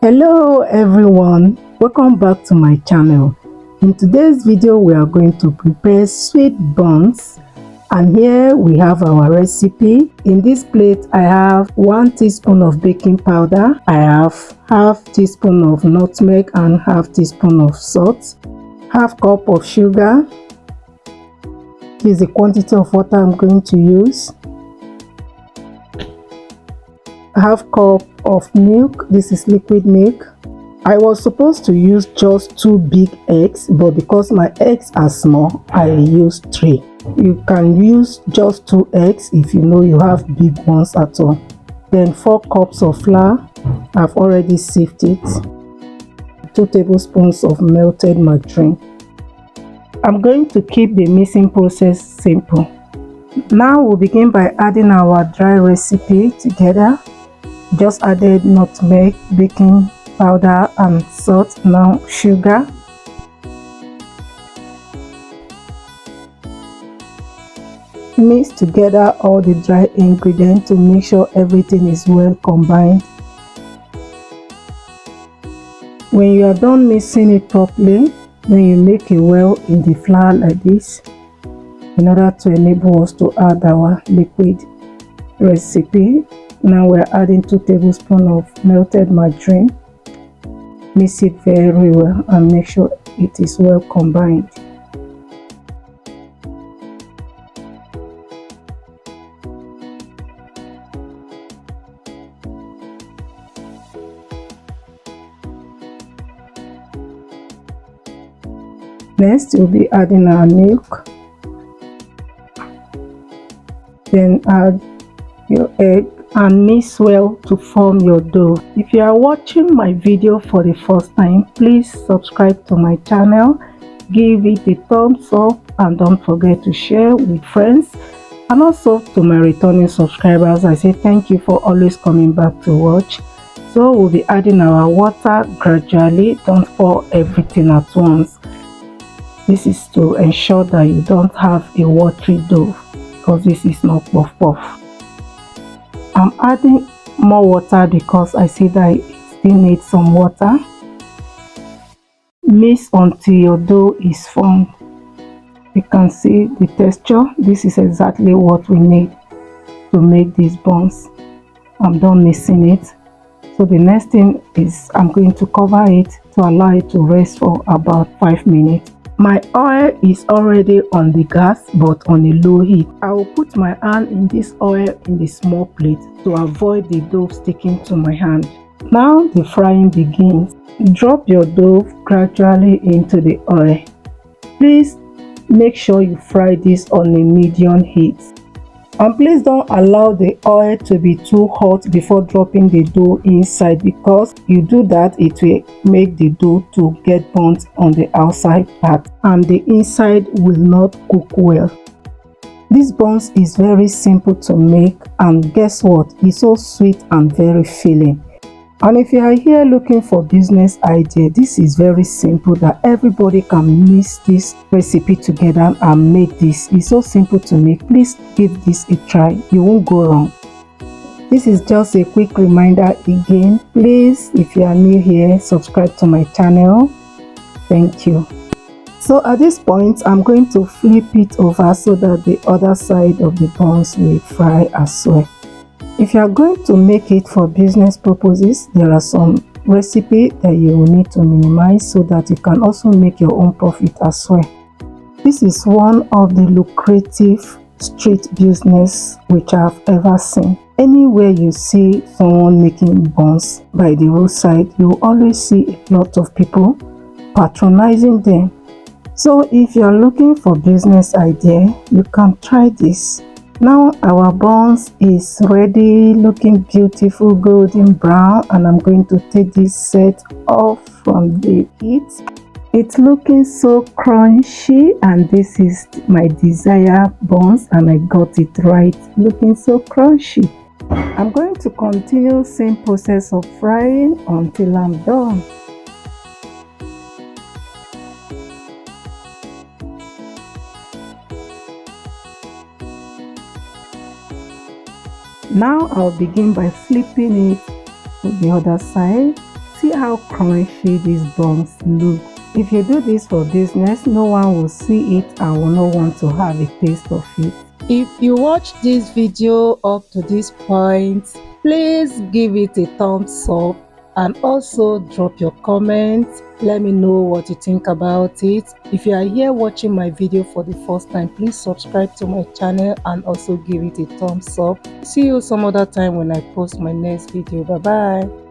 Hello everyone, welcome back to my channel. In today's video we are going to prepare sweet buns, and here we have our recipe. In this plate I have 1 teaspoon of baking powder, I have half teaspoon of nutmeg and half teaspoon of salt, half cup of sugar. This is the quantity of water I'm going to use. Half cup of milk, this is liquid milk. I was supposed to use just 2 big eggs, but because my eggs are small, I used 3. You can use just 2 eggs if you know you have big ones at all. Then 4 cups of flour, I've already sifted it. 2 tablespoons of melted margarine. I'm going to keep the mixing process simple. Now we'll begin by adding our dry recipe together. Just added nutmeg, baking powder and salt, now sugar. Mix together all the dry ingredients to make sure everything is well combined. When you are done mixing it properly, then you make a well in the flour like this in order to enable us to add our liquid recipe. Now we're adding 2 tablespoons of melted margarine. Mix it very well and make sure it is well combined. Next, we'll be adding our milk. Then add your egg and mix well to form your dough. If you are watching my video for the first time, please subscribe to my channel, give it a thumbs up, and don't forget to share with friends. And also to my returning subscribers, I say thank you for always coming back to watch. So we'll be adding our water gradually, don't pour everything at once. This is to ensure that you don't have a watery dough, because this is not puff puff. I'm adding more water because I see that it still needs some water. Mix until your dough is formed. You can see the texture. This is exactly what we need to make these buns. I'm done mixing it. So the next thing is I'm going to cover it to allow it to rest for about 5 minutes. My oil is already on the gas but on a low heat. I will put my hand in this oil in the small plate to avoid the dough sticking to my hand. Now the frying begins. Drop your dough gradually into the oil. Please make sure you fry this on a medium heat. And please don't allow the oil to be too hot before dropping the dough inside, because you do that it will make the dough to get burnt on the outside part and the inside will not cook well. This buns is very simple to make, and guess what, it's so sweet and very filling. And if you are here looking for business idea, this is very simple that everybody can mix this recipe together and make this. It's so simple to make. Please give this a try, you won't go wrong. This is just a quick reminder again. Please, if you are new here, subscribe to my channel. Thank you. So at this point, I'm going to flip it over so that the other side of the buns will fry as well. If you are going to make it for business purposes, there are some recipes that you will need to minimize so that you can also make your own profit as well. This is one of the lucrative street business which I have ever seen. Anywhere you see someone making buns by the roadside, you will always see a lot of people patronizing them. So if you are looking for business idea, you can try this. Now our buns is ready, looking beautiful golden brown, and I'm going to take this set off from the heat. It's looking so crunchy, and this is my desired buns, and I got it right, looking so crunchy. I'm going to continue same process of frying until I'm done. Now I'll begin by flipping it to the other side. see how crunchy these buns look. If you do this for business, no one will see it and will not want to have a taste of it. If you watch this video up to this point, please give it a thumbs up and also drop your comments. Let me know what you think about it. If you are here watching my video for the first time, please subscribe to my channel and also give it a thumbs up. See you some other time when I post my next video. Bye bye.